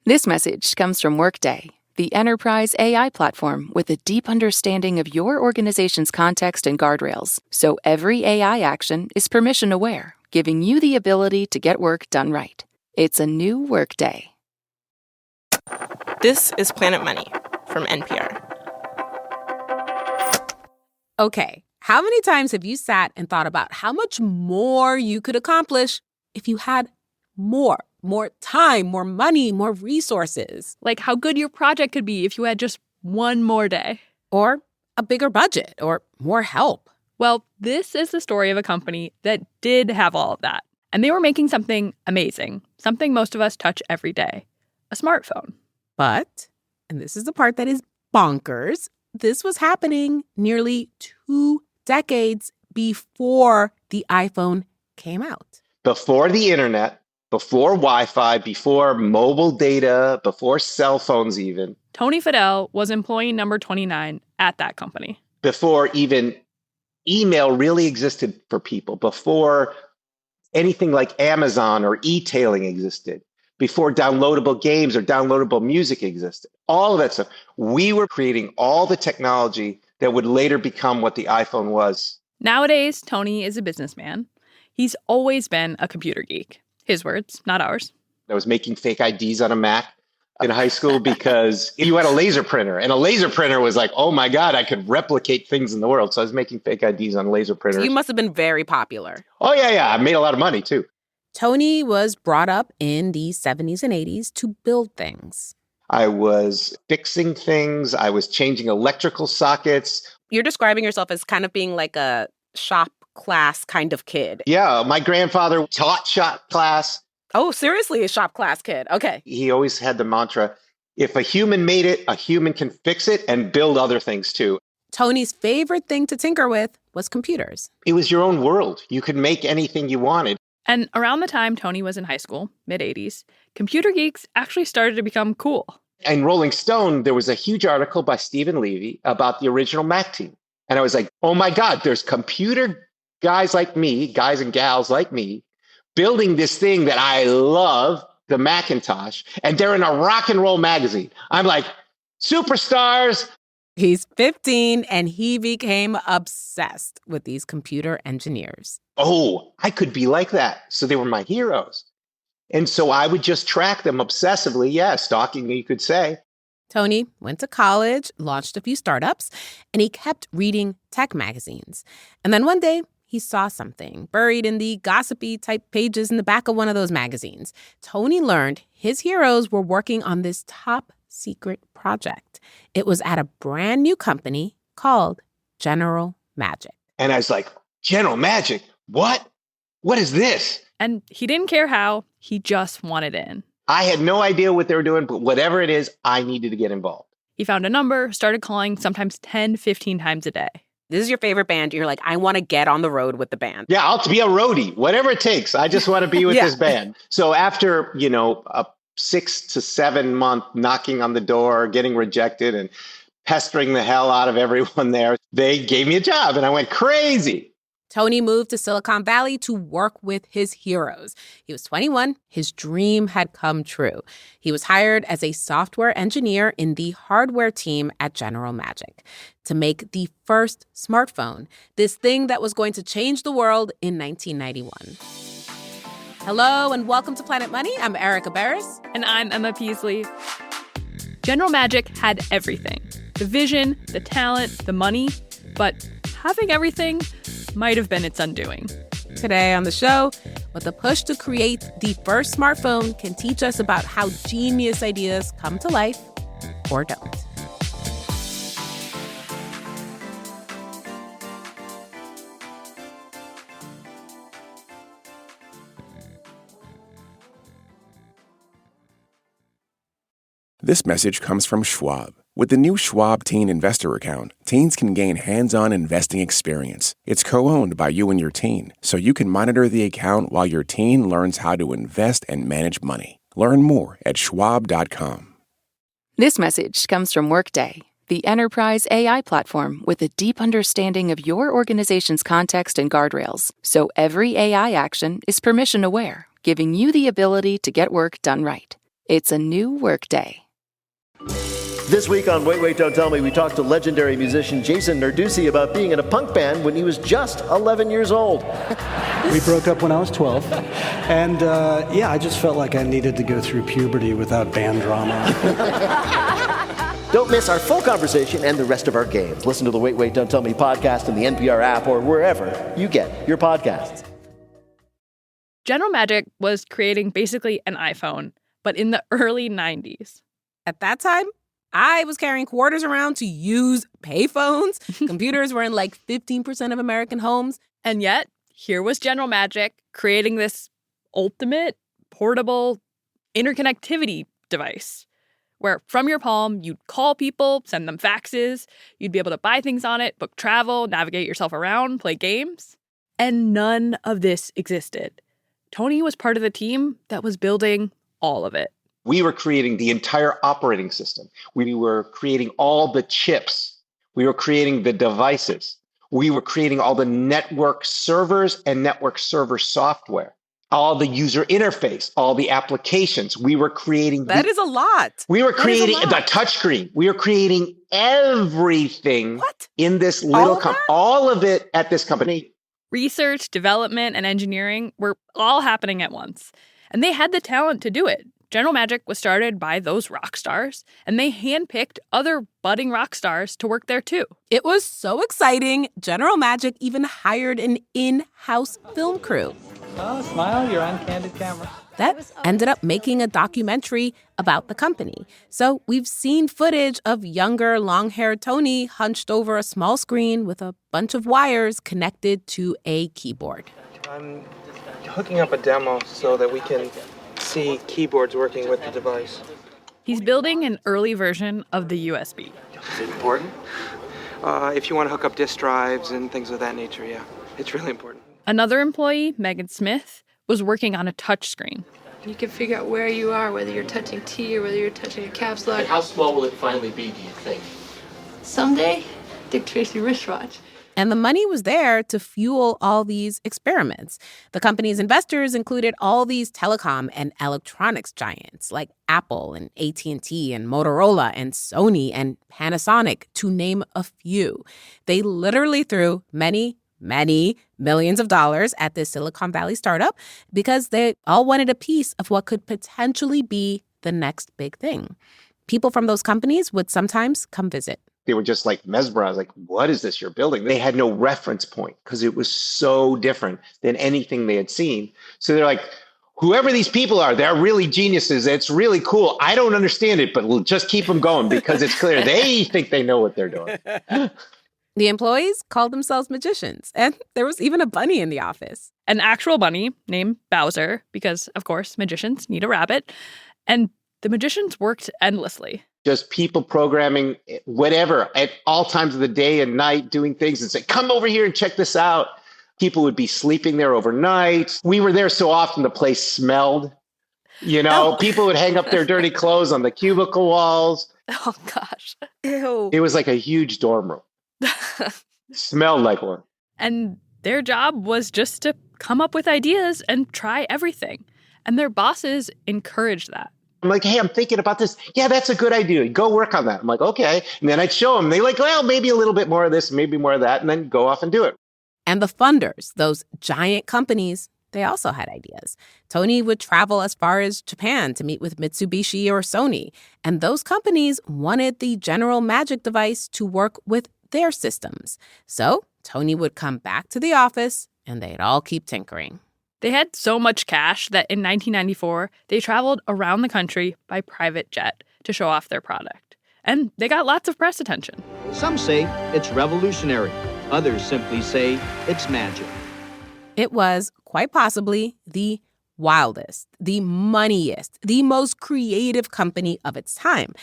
This message comes from Workday, the enterprise AI platform with a deep understanding of your organization's context and guardrails, so every AI action is permission-aware, giving you the ability to get work done right. It's a new Workday. This is Planet Money from NPR. Okay, how many times have you sat and thought about how much more you could accomplish if you had more time, more money, more resources? Like how good your project could be if you had just one more day. Or a bigger budget, or more help. Well, this is the story of a company that did have all of that. And they were making something amazing, something most of us touch every day, a smartphone. But, and this is the part that is bonkers, this was happening nearly 2 decades before the iPhone came out. Before the internet, before Wi-Fi, before mobile data, before cell phones even. Tony Fadell was employee number 29 at that company. Before even email really existed for people, before anything like Amazon or e-tailing existed, before downloadable games or downloadable music existed, all of that stuff. We were creating all the technology that would later become what the iPhone was. Nowadays, Tony is a businessman. He's always been a computer geek. His words, not ours. I was making fake IDs on a Mac in high school because you had a laser printer, and a laser printer was like, oh my God, I could replicate things in the world. So I was making fake IDs on laser printers. You must have been very popular. Oh, yeah. I made a lot of money, too. Tony was brought up in the 70s and 80s to build things. I was fixing things. I was changing electrical sockets. You're describing yourself as kind of being like a shop class kind of kid. Yeah, my grandfather taught shop class. Oh, seriously, a shop class kid. Okay. He always had the mantra, if a human made it, a human can fix it and build other things too. Tony's favorite thing to tinker with was computers. It was your own world. You could make anything you wanted. And around the time Tony was in high school, mid-'80s, computer geeks actually started to become cool. In Rolling Stone, there was a huge article by Stephen Levy about the original Mac team. And I was like, oh my God, there's computer guys like me, guys and gals like me, building this thing that I love, the Macintosh, and they're in a rock and roll magazine. I'm like, superstars. He's 15 and he became obsessed with these computer engineers. Oh, I could be like that. So they were my heroes. And so I would just track them obsessively. Yeah, stalking, you could say. Tony went to college, launched a few startups, and he kept reading tech magazines. And then one day, he saw something buried in the gossipy type pages in the back of one of those magazines. Tony learned his heroes were working on this top secret project. It was at a brand new company called General Magic. And I was like, General Magic? What? What is this? And he didn't care how, he just wanted in. I had no idea what they were doing, but whatever it is, I needed to get involved. He found a number, started calling sometimes 10, 15 times a day. This is your favorite band. You're like, I want to get on the road with the band. Yeah, I'll be a roadie, whatever it takes. I just want to be with this band. So after, a 6 to 7 month knocking on the door, getting rejected and pestering the hell out of everyone there, they gave me a job and I went crazy. Tony moved to Silicon Valley to work with his heroes. He was 21. His dream had come true. He was hired as a software engineer in the hardware team at General Magic to make the first smartphone, this thing that was going to change the world in 1991. Hello and welcome to Planet Money. I'm Erika Beras. And I'm Emma Peaslee. General Magic had everything. The vision, the talent, the money. But having everything might have been its undoing. Today on the show, what the push to create the first smartphone can teach us about how genius ideas come to life or don't. This message comes from Schwab. With the new Schwab Teen Investor Account, teens can gain hands-on investing experience. It's co-owned by you and your teen, so you can monitor the account while your teen learns how to invest and manage money. Learn more at schwab.com. This message comes from Workday, the enterprise AI platform with a deep understanding of your organization's context and guardrails, so every AI action is permission-aware, giving you the ability to get work done right. It's a new workday. This week on Wait, Wait, Don't Tell Me, we talked to legendary musician Jason Narducy about being in a punk band when he was just 11 years old. We broke up when I was 12. And I just felt like I needed to go through puberty without band drama. Don't miss our full conversation and the rest of our games. Listen to the Wait, Wait, Don't Tell Me podcast in the NPR app or wherever you get your podcasts. General Magic was creating basically an iPhone, but in the early 90s. At that time, I was carrying quarters around to use payphones. Computers were in like 15% of American homes. And yet, here was General Magic creating this ultimate portable interconnectivity device where from your palm, you'd call people, send them faxes, you'd be able to buy things on it, book travel, navigate yourself around, play games. And none of this existed. Tony was part of the team that was building all of it. We were creating the entire operating system. We were creating all the chips. We were creating the devices. We were creating all the network servers and network server software, all the user interface, all the applications. We were creating... That is a lot. We were creating the touchscreen. We were creating everything in this little company. All of it at this company. Research, development, and engineering were all happening at once. And they had the talent to do it. General Magic was started by those rock stars, and they handpicked other budding rock stars to work there too. It was so exciting, General Magic even hired an in-house film crew. Oh, smile, you're on candid camera. That ended up making a documentary about the company. So we've seen footage of younger, long-haired Tony hunched over a small screen with a bunch of wires connected to a keyboard. I'm hooking up a demo so that we can see keyboards working with the device. He's building an early version of the USB. Is it important? If you want to hook up disk drives and things of that nature, yeah. It's really important. Another employee, Megan Smith, was working on a touch screen. You can figure out where you are, whether you're touching T or whether you're touching a caps lock. And how small will it finally be, do you think? Someday, Dick Tracy wristwatch. And the money was there to fuel all these experiments. The company's investors included all these telecom and electronics giants like Apple and AT&T and Motorola and Sony and Panasonic, to name a few. They literally threw many millions of dollars at this Silicon Valley startup because they all wanted a piece of what could potentially be the next big thing. People from those companies would sometimes come visit. They were just like mesmerized, like, what is this you're building? They had no reference point because it was so different than anything they had seen. So they're like, whoever these people are, they're really geniuses. It's really cool. I don't understand it, but we'll just keep them going because it's clear they think they know what they're doing. The employees called themselves magicians, and there was even a bunny in the office. An actual bunny named Bowser, because, of course, magicians need a rabbit. And the magicians worked endlessly. Just people programming whatever at all times of the day and night, doing things and say, come over here and check this out. People would be sleeping there overnight. We were there so often the place smelled. You know, people would hang up their dirty clothes on the cubicle walls. Oh, gosh. Ew. It was like a huge dorm room. Smelled like one. And their job was just to come up with ideas and try everything. And their bosses encouraged that. I'm like, hey, I'm thinking about this. Yeah, that's a good idea. Go work on that. I'm like, okay. And then I'd show them. They're like, well, maybe a little bit more of this, maybe more of that, and then go off and do it. And the funders, those giant companies, they also had ideas. Tony would travel as far as Japan to meet with Mitsubishi or Sony. And those companies wanted the General Magic device to work with their systems. So Tony would come back to the office, and they'd all keep tinkering. They had so much cash that in 1994, they traveled around the country by private jet to show off their product. And they got lots of press attention. Some say it's revolutionary. Others simply say it's magic. It was, quite possibly, the wildest, the moneyest, the most creative company of its time.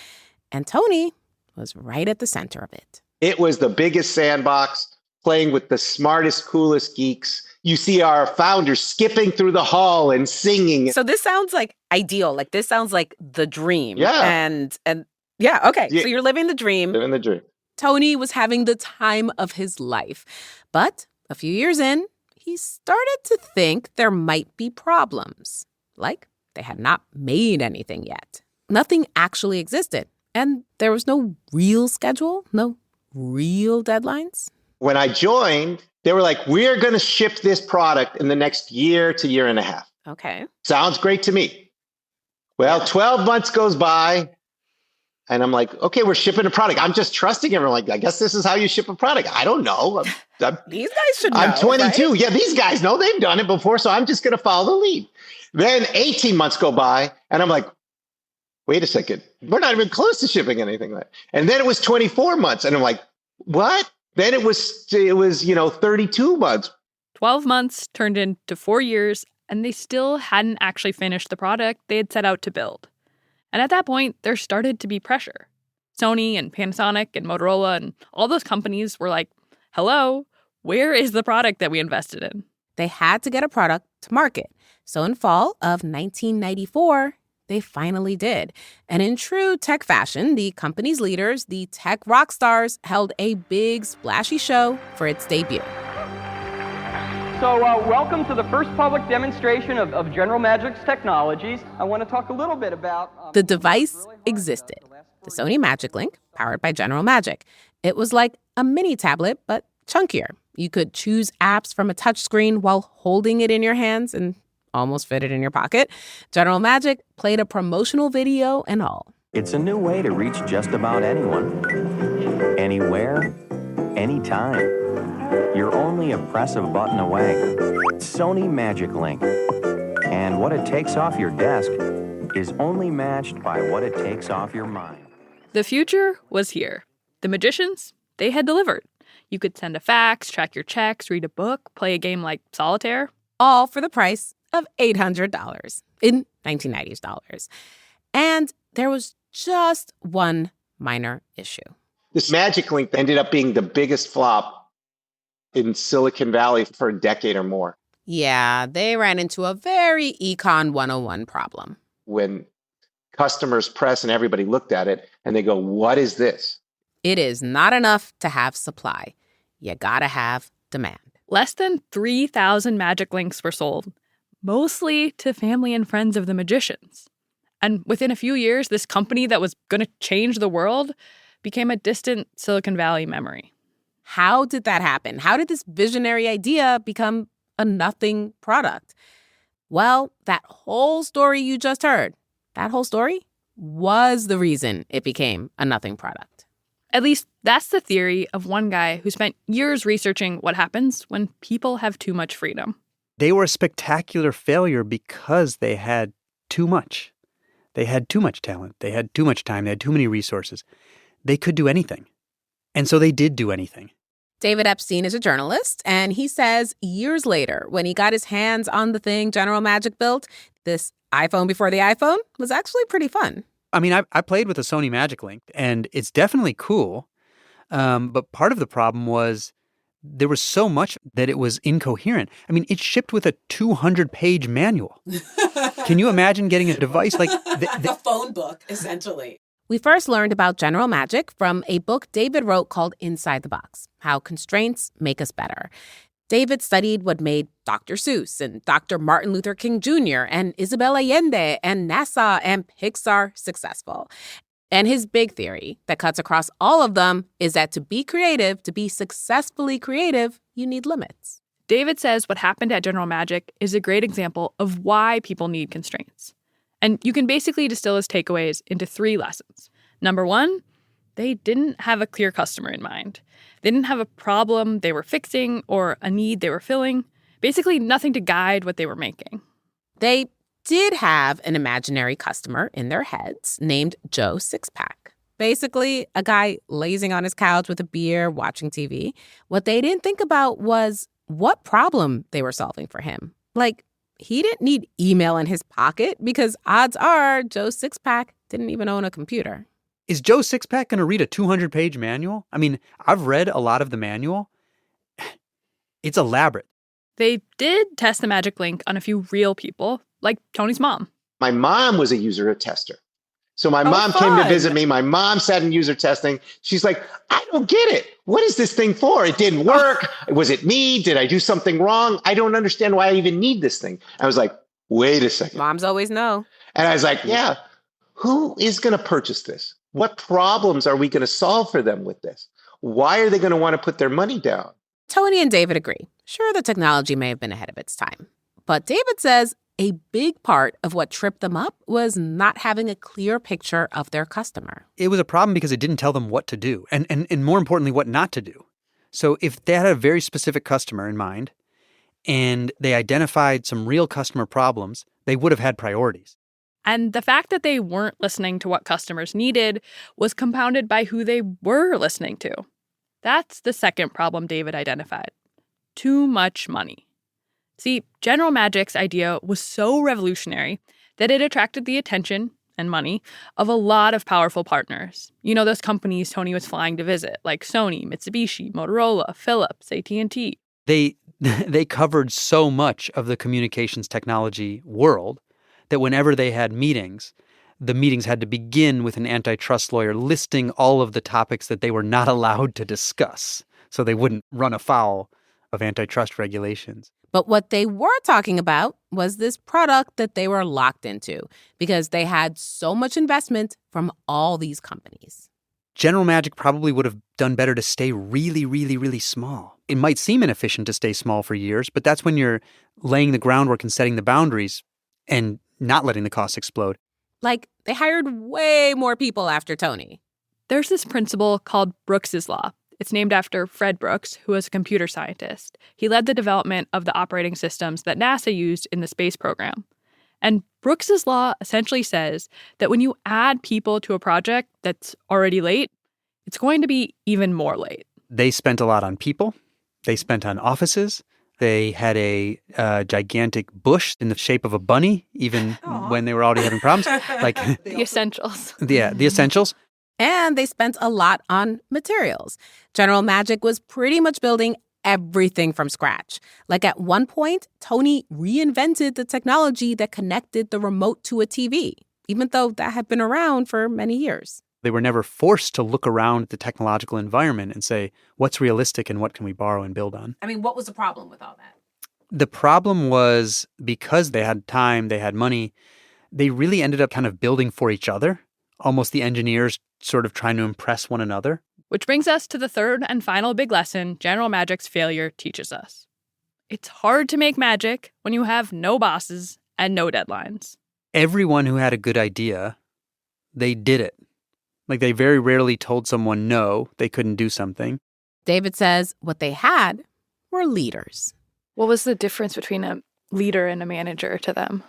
And Tony was right at the center of it. It was the biggest sandbox, playing with the smartest, coolest geeks. You see our founders skipping through the hall and singing. So this sounds like ideal. Like this sounds like the dream. Yeah. And yeah, okay. Yeah. So you're living the dream. Living the dream. Tony was having the time of his life. But a few years in, he started to think there might be problems. Like They had not made anything yet. Nothing actually existed. And there was no real schedule, no real deadlines. When I joined, they were like, we're going to ship this product in the next year to year and a half. Okay. Sounds great to me. Well, 12 months goes by. And I'm like, okay, we're shipping a product. I'm just trusting everyone. Like, I guess this is how you ship a product. I don't know. These guys should know. I'm 22. Right? Yeah, these guys know. They've done it before. So I'm just going to follow the lead. Then 18 months go by. And I'm like, wait a second. We're not even close to shipping anything. And then it was 24 months. And I'm like, what? Then it was 32 months. 12 months turned into 4 years, and they still hadn't actually finished the product they had set out to build. And at that point, there started to be pressure. Sony and Panasonic and Motorola and all those companies were like, hello, where is the product that we invested in? They had to get a product to market. So in fall of 1994, they finally did. And in true tech fashion, the company's leaders, the tech rock stars, held a big, splashy show for its debut. So welcome to the first public demonstration of General Magic's technologies. I want to talk a little bit about... The device existed. The Sony Magic Link, powered by General Magic. It was like a mini tablet, but chunkier. You could choose apps from a touchscreen while holding it in your hands and almost fit it in your pocket. General Magic played a promotional video and all. It's a new way to reach just about anyone. Anywhere, anytime. You're only a press of button away. Sony Magic Link. And what it takes off your desk is only matched by what it takes off your mind. The future was here. The magicians, they had delivered. You could send a fax, track your checks, read a book, play a game like solitaire. All for the price of $800 in 1990s dollars. And there was just one minor issue. This Magic Link ended up being the biggest flop in Silicon Valley for a decade or more. Yeah, they ran into a very Econ 101 problem. When customers, press, and everybody looked at it and they go, what is this? It is not enough to have supply. You gotta have demand. Less than 3,000 Magic Links were sold, mostly to family and friends of the magicians. And within a few years, this company that was going to change the world became a distant Silicon Valley memory. How did that happen? How did this visionary idea become a nothing product? Well, that whole story you just heard, that whole story was the reason it became a nothing product. At least that's the theory of one guy who spent years researching what happens when people have too much freedom. They were a spectacular failure because they had too much. They had too much talent. They had too much time. They had too many resources. They could do anything. And so they did do anything. David Epstein is a journalist, and he says years later, when he got his hands on the thing General Magic built, this iPhone before the iPhone was actually pretty fun. I mean, I played with a Sony Magic Link, and it's definitely cool. But part of the problem was there was so much that it was incoherent. I mean, it shipped with a 200-page manual. Can you imagine getting a device like... The phone book, essentially. We first learned about General Magic from a book David wrote called Inside the Box, How Constraints Make Us Better. David studied what made Dr. Seuss and Dr. Martin Luther King Jr. and Isabel Allende and NASA and Pixar successful. And his big theory that cuts across all of them is that to be creative, to be successfully creative, you need limits. David says what happened at General Magic is a great example of why people need constraints. And you can basically distill his takeaways into 3 lessons. Number 1, they didn't have a clear customer in mind. They didn't have a problem they were fixing or a need they were filling. Basically, nothing to guide what they were making. They did have an imaginary customer in their heads named Joe Sixpack. Basically, a guy lazing on his couch with a beer, watching TV. What they didn't think about was what problem they were solving for him. Like, he didn't need email in his pocket because odds are Joe Sixpack didn't even own a computer. Is Joe Sixpack going to read a 200-page manual? I mean, I've read a lot of the manual. It's elaborate. They did test the Magic Link on a few real people, like Tony's mom. My mom was a user tester. So my mom came to visit me. My mom sat in user testing. She's like, I don't get it. What is this thing for? It didn't work. Was it me? Did I do something wrong? I don't understand why I even need this thing. I was like, wait a second. Moms always know. And I was like, yeah, who is going to purchase this? What problems are we going to solve for them with this? Why are they going to want to put their money down? Tony and David agree. Sure, the technology may have been ahead of its time. But David says a big part of what tripped them up was not having a clear picture of their customer. It was a problem because it didn't tell them what to do and more importantly, what not to do. So if they had a very specific customer in mind and they identified some real customer problems, they would have had priorities. And the fact that they weren't listening to what customers needed was compounded by who they were listening to. That's the second problem David identified. Too much money. See, General Magic's idea was so revolutionary that it attracted the attention and money of a lot of powerful partners. You know, those companies Tony was flying to visit, like Sony, Mitsubishi, Motorola, Philips, AT&T. They covered so much of the communications technology world that whenever they had meetings, the meetings had to begin with an antitrust lawyer listing all of the topics that they were not allowed to discuss so they wouldn't run afoul of antitrust regulations. But what they were talking about was this product that they were locked into because they had so much investment from all these companies. General Magic probably would have done better to stay really, really, really small. It might seem inefficient to stay small for years, but that's when you're laying the groundwork and setting the boundaries and not letting the costs explode. Like, they hired way more people after Tony. There's this principle called Brooks's Law. It's named after Fred Brooks, who was a computer scientist. He led the development of the operating systems that NASA used in the space program. And Brooks's Law essentially says that when you add people to a project that's already late, it's going to be even more late. They spent a lot on people. They spent on offices. They had a gigantic bush in the shape of a bunny, even when they were already having problems. Like the essentials. Yeah, the essentials. And they spent a lot on materials. General Magic was pretty much building everything from scratch. Like at one point, Tony reinvented the technology that connected the remote to a TV, even though that had been around for many years. They were never forced to look around the technological environment and say, what's realistic and what can we borrow and build on? I mean, what was the problem with all that? The problem was because they had time, they had money, they really ended up kind of building for each other, almost the engineers sort of trying to impress one another. Which brings us to the third and final big lesson General Magic's failure teaches us. It's hard to make magic when you have no bosses and no deadlines. Everyone who had a good idea, they did it. Like they very rarely told someone no, they couldn't do something. David says what they had were leaders. What was the difference between a leader and a manager to them?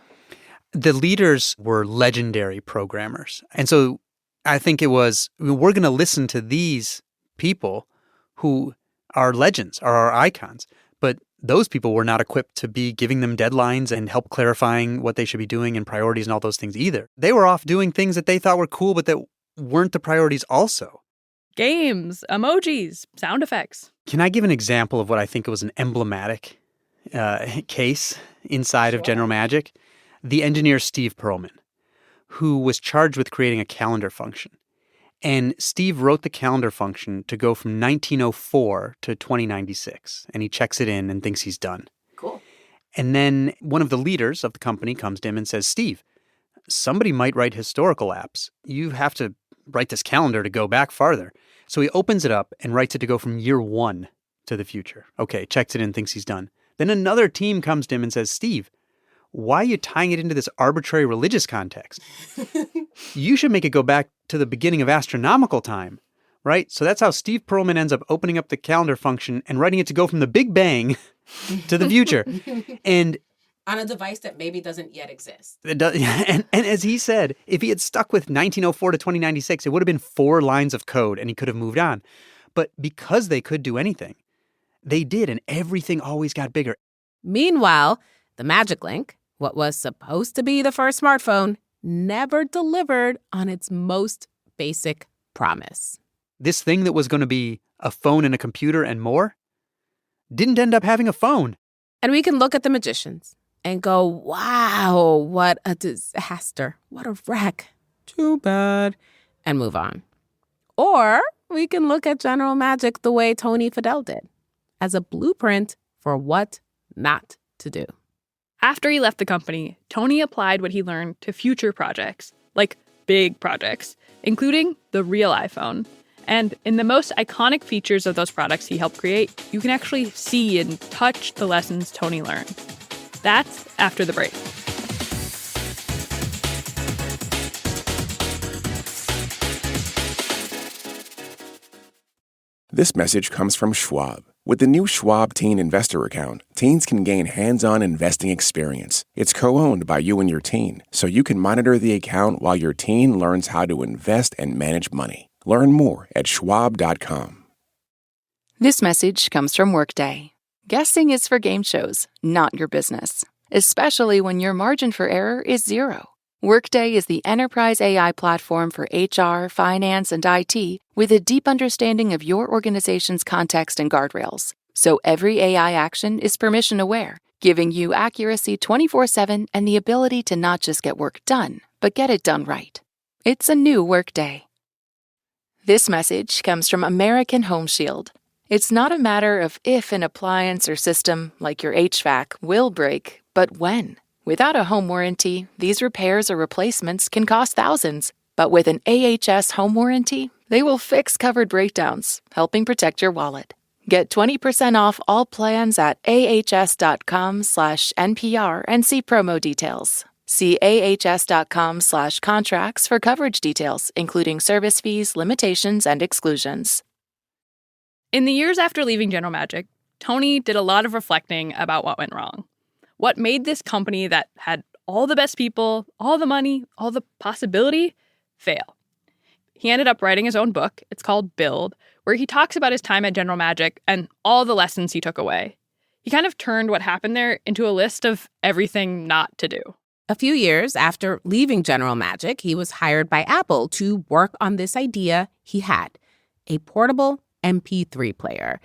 The leaders were legendary programmers. And so I think it was, we're going to listen to these people who are legends, are our icons. But those people were not equipped to be giving them deadlines and help clarifying what they should be doing and priorities and all those things either. They were off doing things that they thought were cool, but that weren't the priorities also. Games, emojis, sound effects. Can I give an example of what I think was an emblematic case inside of General Magic? The engineer Steve Perlman, who was charged with creating a calendar function. And Steve wrote the calendar function to go from 1904 to 2096. And he checks it in and thinks he's done. Cool. And then one of the leaders of the company comes to him and says, Steve, somebody might write historical apps. You have to write this calendar to go back farther. So he opens it up and writes it to go from year one to the future. Okay, checks it in, thinks he's done. Then another team comes to him and says, Steve, why are you tying it into this arbitrary religious context? You should make it go back to the beginning of astronomical time, right? So that's how Steve Perlman ends up opening up the calendar function and writing it to go from the Big Bang to the future. And on a device that maybe doesn't yet exist. And as he said, if he had stuck with 1904 to 2096, it would have been 4 lines of code and he could have moved on. But because they could do anything, they did, and everything always got bigger. Meanwhile, the Magic Link, what was supposed to be the first smartphone, never delivered on its most basic promise. This thing that was going to be a phone and a computer and more didn't end up having a phone. And we can look at the magicians and go, wow, what a disaster. What a wreck. Too bad. And move on. Or we can look at General Magic the way Tony Fadell did, as a blueprint for what not to do. After he left the company, Tony applied what he learned to future projects, like big projects, including the real iPhone. And in the most iconic features of those products he helped create, you can actually see and touch the lessons Tony learned. That's after the break. This message comes from Schwab. With the new Schwab Teen Investor Account, teens can gain hands-on investing experience. It's co-owned by you and your teen, so you can monitor the account while your teen learns how to invest and manage money. Learn more at schwab.com. This message comes from Workday. Guessing is for game shows, not your business, especially when your margin for error is zero. Workday is the enterprise AI platform for HR, finance, and IT with a deep understanding of your organization's context and guardrails. So every AI action is permission-aware, giving you accuracy 24/7 and the ability to not just get work done, but get it done right. It's a new Workday. This message comes from American Home Shield. It's not a matter of if an appliance or system, like your HVAC, will break, but when. Without a home warranty, these repairs or replacements can cost thousands. But with an AHS home warranty, they will fix covered breakdowns, helping protect your wallet. Get 20% off all plans at ahs.com/NPR and see promo details. See ahs.com/contracts for coverage details, including service fees, limitations, and exclusions. In the years after leaving General Magic, Tony did a lot of reflecting about what went wrong. What made this company that had all the best people, all the money, all the possibility, fail? He ended up writing his own book. It's called Build, where he talks about his time at General Magic and all the lessons he took away. He kind of turned what happened there into a list of everything not to do. A few years after leaving General Magic, he was hired by Apple to work on this idea he had, a portable MP3 player.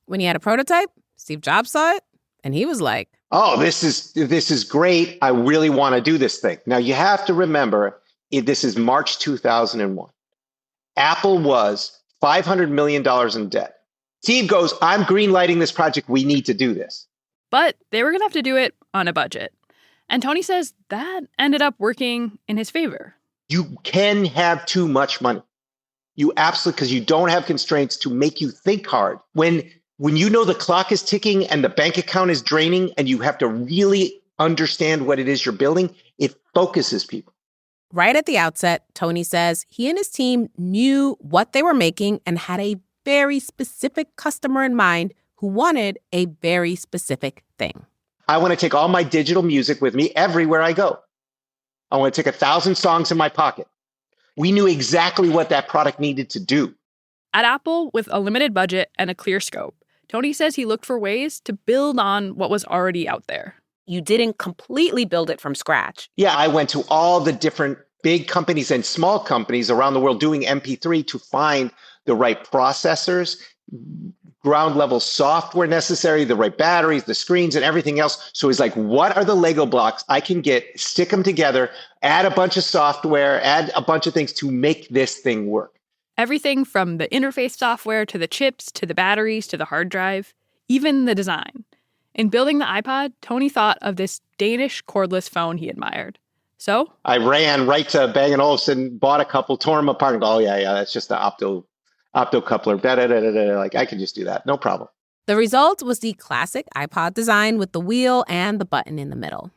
When he had a prototype, Steve Jobs saw it, and he was like, oh, this is great. I really want to do this thing. Now, you have to remember, this is March 2001. Apple was $500 million in debt. Steve goes, I'm greenlighting this project. We need to do this. But they were going to have to do it on a budget. And Tony says that ended up working in his favor. You can have too much money. You absolutely, because you don't have constraints to make you think hard. When you know the clock is ticking and the bank account is draining and you have to really understand what it is you're building, it focuses people. Right at the outset, Tony says he and his team knew what they were making and had a very specific customer in mind who wanted a very specific thing. I want to take all my digital music with me everywhere I go. I want to take 1,000 songs in my pocket. We knew exactly what that product needed to do. At Apple, with a limited budget and a clear scope, Tony says he looked for ways to build on what was already out there. You didn't completely build it from scratch. Yeah, I went to all the different big companies and small companies around the world doing MP3 to find the right processors, ground level software necessary, the right batteries, the screens, and everything else. So he's like, what are the Lego blocks I can get, stick them together, add a bunch of software, add a bunch of things to make this thing work. Everything from the interface software to the chips to the batteries to the hard drive, even the design. In building the iPod, Tony thought of this Danish cordless phone he admired. So I ran right to Bang & Olufsen, bought a couple, tore them apart, and go, oh, yeah, that's just the opto coupler. Like, I can just do that. No problem. The result was the classic iPod design with the wheel and the button in the middle.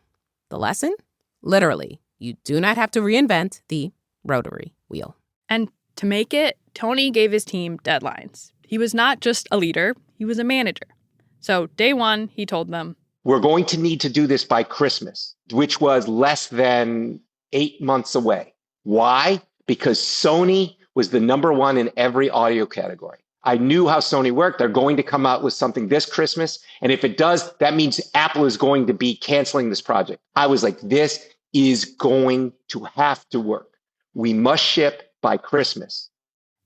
The lesson? Literally, you do not have to reinvent the rotary wheel. And to make it, Tony gave his team deadlines. He was not just a leader, he was a manager. So day one, he told them, we're going to need to do this by Christmas, which was less than 8 months away. Why? Because Sony was the number one in every audio category. I knew how Sony worked. They're going to come out with something this Christmas. And if it does, that means Apple is going to be canceling this project. I was like, this is going to have to work. We must ship by Christmas.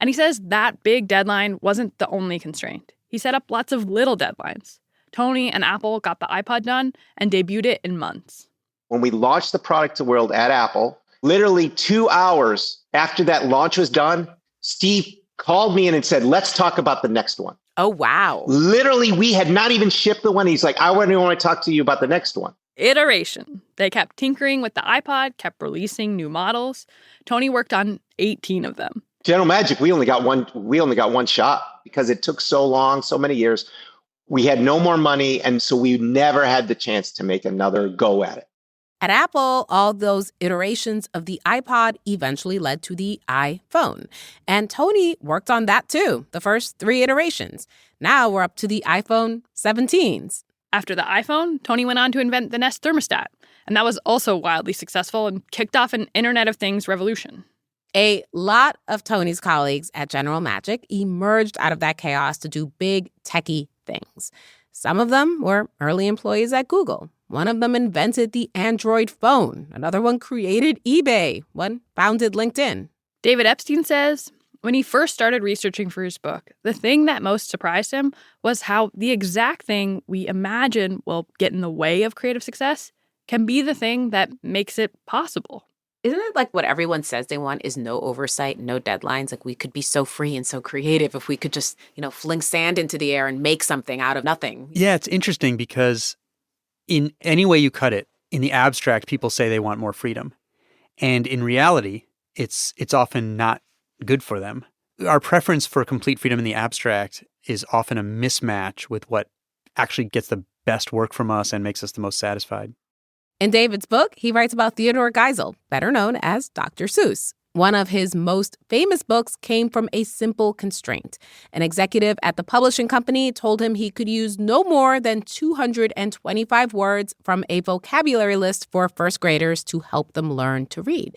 And he says that big deadline wasn't the only constraint. He set up lots of little deadlines. Tony and Apple got the iPod done and debuted it in months. When we launched the product to world at Apple, literally 2 hours after that launch was done, Steve called me in and said, let's talk about the next one. Oh, wow. Literally, we had not even shipped the one. He's like, I want to talk to you about the next one. iteration. They kept tinkering with the iPod, kept releasing new models. Tony worked on 18 of them. General Magic, we only got one shot because it took so long, so many years. We had no more money, and so we never had the chance to make another go at it. At Apple, all those iterations of the iPod eventually led to the iPhone. And Tony worked on that too, the first 3 iterations. Now we're up to the iPhone 17s. After the iPhone, Tony went on to invent the Nest thermostat. And that was also wildly successful and kicked off an Internet of Things revolution. A lot of Tony's colleagues at General Magic emerged out of that chaos to do big techie things. Some of them were early employees at Google. One of them invented the Android phone. Another one created eBay. One founded LinkedIn. David Epstein says when he first started researching for his book, the thing that most surprised him was how the exact thing we imagine will get in the way of creative success can be the thing that makes it possible. Isn't it like what everyone says they want is no oversight, no deadlines? Like we could be so free and so creative if we could just, fling sand into the air and make something out of nothing. Yeah, it's interesting because in any way you cut it, in the abstract, people say they want more freedom. And in reality, it's often not good for them. Our preference for complete freedom in the abstract is often a mismatch with what actually gets the best work from us and makes us the most satisfied. In David's book, he writes about Theodore Geisel, better known as Dr. Seuss. One of his most famous books came from a simple constraint. An executive at the publishing company told him he could use no more than 225 words from a vocabulary list for first graders to help them learn to read.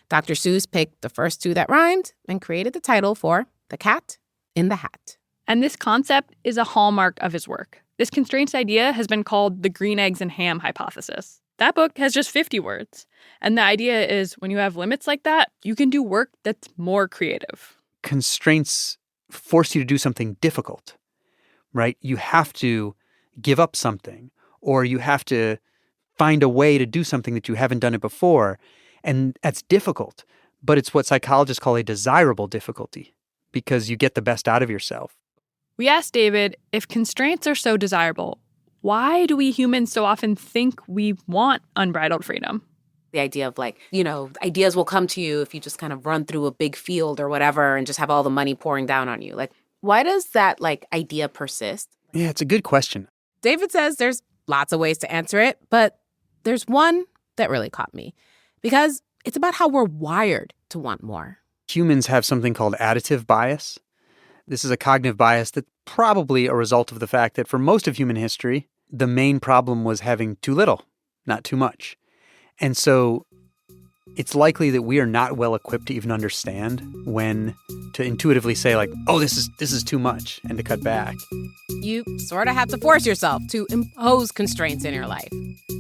Dr. Seuss picked the first 2 that rhymed and created the title for The Cat in the Hat. And this concept is a hallmark of his work. This constraints idea has been called the green eggs and ham hypothesis. That book has just 50 words. And the idea is when you have limits like that, you can do work that's more creative. Constraints force you to do something difficult, right? You have to give up something, or you have to find a way to do something that you haven't done it before. And that's difficult, but it's what psychologists call a desirable difficulty because you get the best out of yourself. We asked David, if constraints are so desirable, why do we humans so often think we want unbridled freedom? The idea of ideas will come to you if you just kind of run through a big field or whatever and just have all the money pouring down on you. Why does that idea persist? Yeah, it's a good question. David says there's lots of ways to answer it, but there's one that really caught me because it's about how we're wired to want more. Humans have something called additive bias. This is a cognitive bias that's probably a result of the fact that for most of human history, the main problem was having too little, not too much. And so it's likely that we are not well equipped to even understand when to intuitively say this is too much and to cut back. You sort of have to force yourself to impose constraints in your life.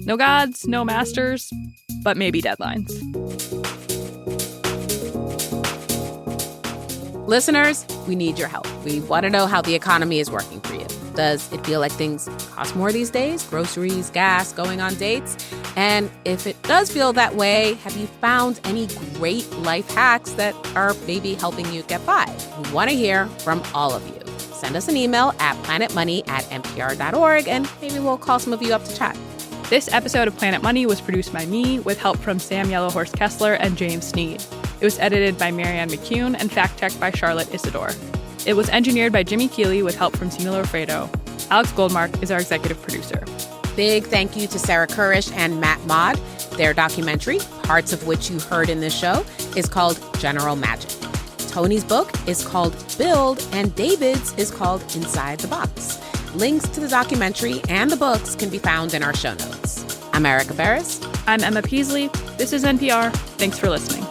No gods, no masters, but maybe deadlines. Listeners, we need your help. We want to know how the economy is working for you. Does it feel like things cost more these days? Groceries, gas, going on dates? And if it does feel that way, have you found any great life hacks that are maybe helping you get by? We want to hear from all of you. Send us an email at planetmoney@npr.org, and maybe we'll call some of you up to chat. This episode of Planet Money was produced by me with help from Sam Yellowhorse Kesler and James Sneed. It was edited by Marianne McCune and fact-checked by Charlotte Isidore. It was engineered by Jimmy Keeley with help from Cena Loffredo. Alex Goldmark is our executive producer. Big thank you to Sarah Kurish and Matt Maude. Their documentary, parts of which you heard in this show, is called General Magic. Tony's book is called Build, and David's is called Inside the Box. Links to the documentary and the books can be found in our show notes. I'm Erika Beras. I'm Emma Peaslee. This is NPR. Thanks for listening.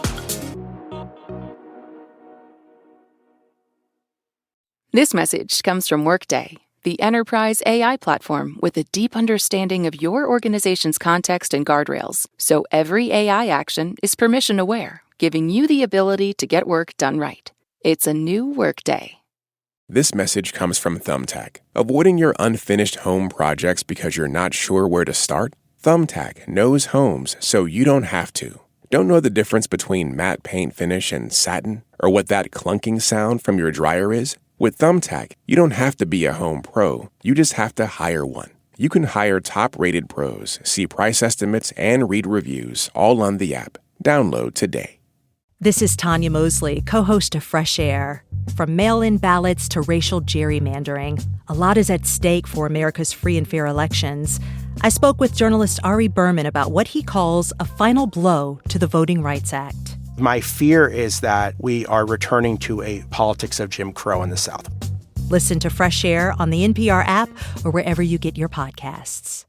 This message comes from Workday, the enterprise AI platform with a deep understanding of your organization's context and guardrails, so every AI action is permission-aware, giving you the ability to get work done right. It's a new Workday. This message comes from Thumbtack. Avoiding your unfinished home projects because you're not sure where to start? Thumbtack knows homes so you don't have to. Don't know the difference between matte paint finish and satin? Or what that clunking sound from your dryer is? With Thumbtack, you don't have to be a home pro. You just have to hire one. You can hire top-rated pros, see price estimates, and read reviews all on the app. Download today. This is Tanya Mosley, co-host of Fresh Air. From mail-in ballots to racial gerrymandering, a lot is at stake for America's free and fair elections. I spoke with journalist Ari Berman about what he calls a final blow to the Voting Rights Act. My fear is that we are returning to a politics of Jim Crow in the South. Listen to Fresh Air on the NPR app or wherever you get your podcasts.